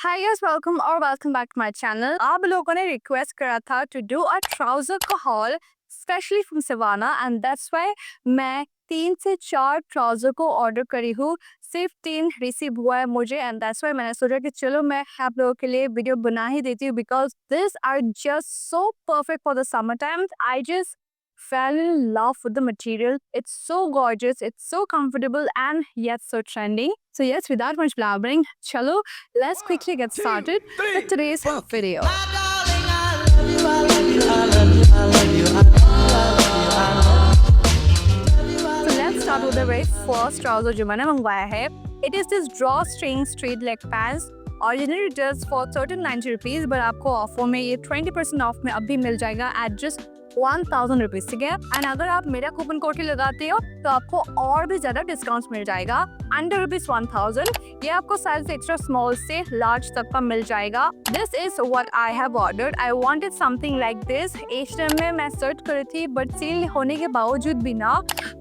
Hi guys, welcome back to my channel. आप लोगों ने रिक्वेस्ट करा था to do a trouser का haul, especially from Savannah, and that's why मैं 3 से 4 trouser को ऑर्डर करी हूँ. सिर्फ 3 रिसीव हुआ है मुझे, and that's why मैंने सोचा कि चलो मैं आप लोगों के लिए वीडियो बना ही देती हूँ because these are just so perfect for the summertime. I just fell in love with the material. It's so gorgeous, it's so comfortable, and yet so trendy. So yes, without much blabbering, chalo, let's quickly get started with today's video. So let's start with the very first trouser जो मैंने मंगवाया है. It is this drawstring straight leg pants. Originally retails for 1390 rupees, but आपको offer में ये 20% of में अभी मिल जाएगा at just 1000 रुपीज. ठीक है. एंड अगर आप मेरा कूपन कोड के लगाते हो तो आपको और भी ज्यादा डिस्काउंट मिल जाएगा अंडर ₹1000. ये आपको साइज एक्स्ट्रा स्मॉल से लार्ज तक का मिल जाएगा. This is what I have ordered. I wanted something like this. H&M में मैं सर्च करी थी बट सेल होने के बावजूद भी ना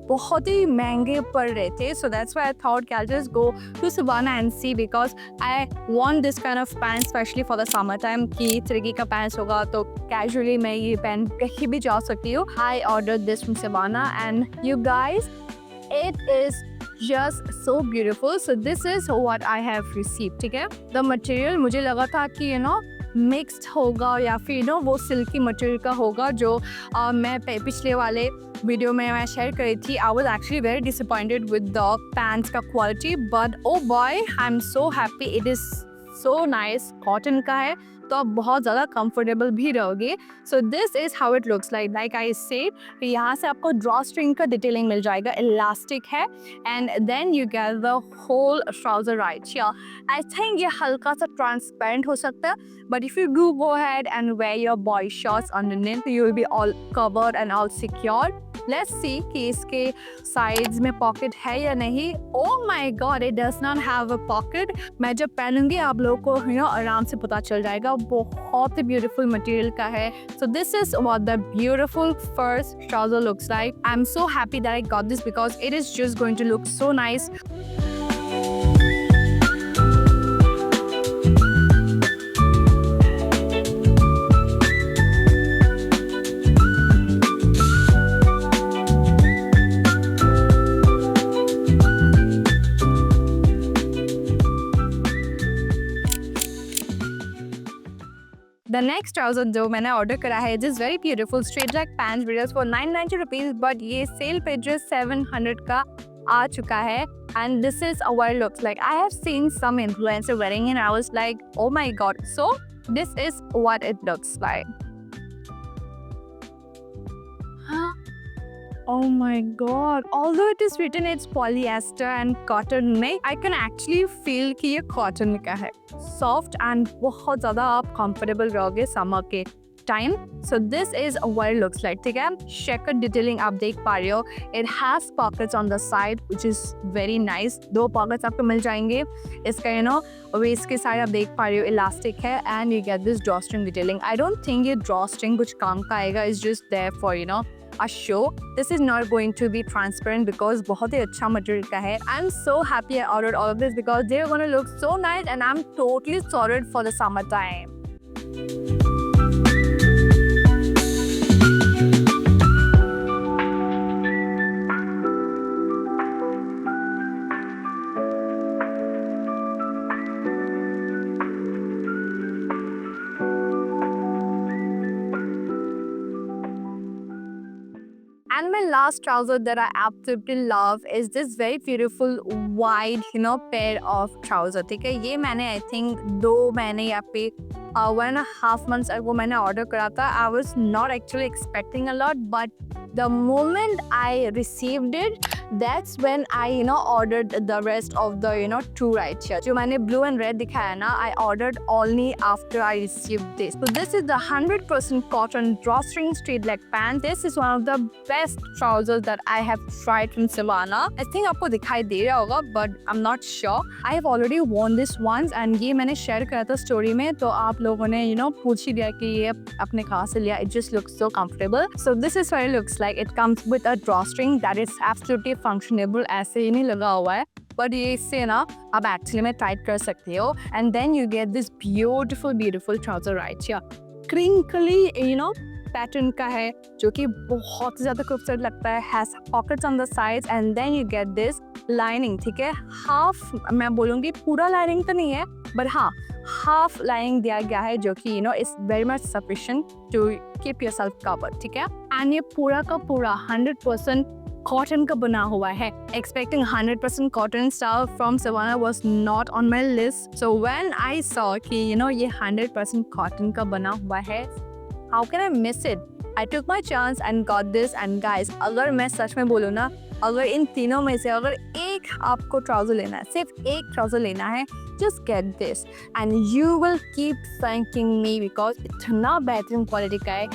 बहुत ही महंगे पड़ रहे थे. So that's why I thought I just go to Savannah and see because I want this kind of pants especially for the summer time कि इस तरीके का पैंट्स होगा तो कैजुअली मैं ये पहन कहीं भी जा सकती हूँ. I ordered this from Savannah and you guys, it is just so beautiful. So this is what I have received. ठीक है. The material मुझे लगा था कि मिक्स्ड होगा या फिर वो सिल्की मटेरियल का होगा जो मैं पिछले वाले वीडियो में मैं शेयर करी थी. I was actually very disappointed with the pants का quality but oh boy I am so happy. It is so nice. Cotton का है तो आप बहुत ज़्यादा कंफर्टेबल भी रहोगे. So this is how it looks like I said. यहाँ से आपको ड्रॉ स्ट्रिंग का डिटेलिंग मिल जाएगा. इलास्टिक है and then you get the whole trouser right here. I think ये हल्का सा ट्रांसपेरेंट हो सकता है but if you do go ahead and wear your boy shorts underneath you will be all covered and all secure. Let's see कि इसके sides में pocket है या नहीं. Oh my God, it does not have a pocket. मैं जब पहनूंगी आप लोगों को आराम से पता चल जाएगा. बहुत ही ब्यूटीफुल मटेरियल का है. So this is what the beautiful first trouser looks like. I'm so happy that I got this because it is just going to look so nice. The next trouser जो मैंने order करा है is very beautiful straight leg pants retails for 990 rupees but ये cell पे जो 700 का आ चुका है. And this is what it looks like. I have seen some influencer wearing it and I was like, oh my God. So this is what it looks like. Oh my God. Although it is written it's polyester and cotton में, I can actually feel कि ये cotton का है. Soft and बहुत ज़्यादा आप comfortable रहोगे summer के time. So this is what it looks like. ठीक है. Checkered detailing आप देख पा रहे हो. It has pockets on the side which is very nice. 2 pockets आपको मिल जाएंगे. इसका waist के side आप देख पा रहे हो elastic है and you get this drawstring detailing. I don't think ये drawstring कुछ काम का आएगा. It's just there for a show. This is not going to be transparent because बहुत ही अच्छा मटेरियल का है. I'm so happy I ordered all of this because they're going to look so nice and I'm totally sorted for the summertime. And my last trouser that I absolutely love is this very beautiful wide, pair of trouser. ठीक है. ये मैंने I think 2 महीने या पे 1.5 months ago मैंने order करा था. I was not actually expecting a lot, but the moment I received it, that's when I ordered the rest of the 2 right here. जो मैंने blue and red दिखाया ना, I ordered only after I received this. So this is the 100% cotton drawstring straight leg pant. This is one of the best trousers that I have tried from Savannah. I think आपको दिखाई दे रहा होगा, but I'm not sure. I have already worn this once and ये मैंने share करा था story में तो आप लोगों ने पूछ ही लिया कि ये अपने कहाँ से लिया. It just looks so comfortable. So this is what it looks like. It comes with a drawstring that is absolutely functionable. ऐसे ही नहीं लगा हुआ है बट ये इससे ना आप एक्चुअली में टाइट कर सकते हो and then you get this beautiful trouser right या क्रिंकली पैटर्न का है जो कि बहुत ज़्यादा खूबसूरत लगता है, has pockets on the sides and then you get this lining, ठीक है। हाफ मैं बोलूँगी पूरा लाइनिंग तो नहीं है बट हाँ हाफ लाइनिंग दिया गया है जो कि is very much sufficient to keep yourself covered, ठीक है। एंड ये पूरा का पूरा 100% कॉटन का बना हुआ है। Expecting 100% cotton stuff from Savannah was not on my list, so when I saw कि ये 100% कॉटन का बना हुआ है, how can I miss it? I took my chance and got this. And guys, अगर मैं सच में बोलूँ ना, अगर इन तीनों में से अगर एक आपको ट्राउजर लेना है, सिर्फ एक ट्राउजर लेना है, just get this and you will keep thanking me because इतना बेहतरीन क्वालिटी का है।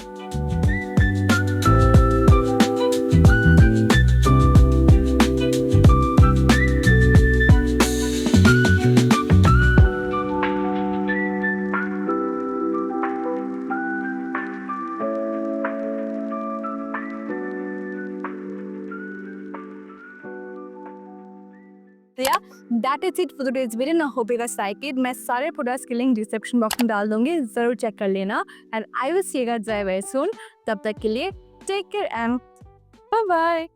Yeah, that is it for today's video. ना hope you guys like it. मैं सारे प्रोडक्ट्स की लिंक डिस्क्रिप्शन बॉक्स में डाल दूंगी, जरूर चेक कर लेना and I will see you guys very soon. तब तक के लिए take care and bye bye.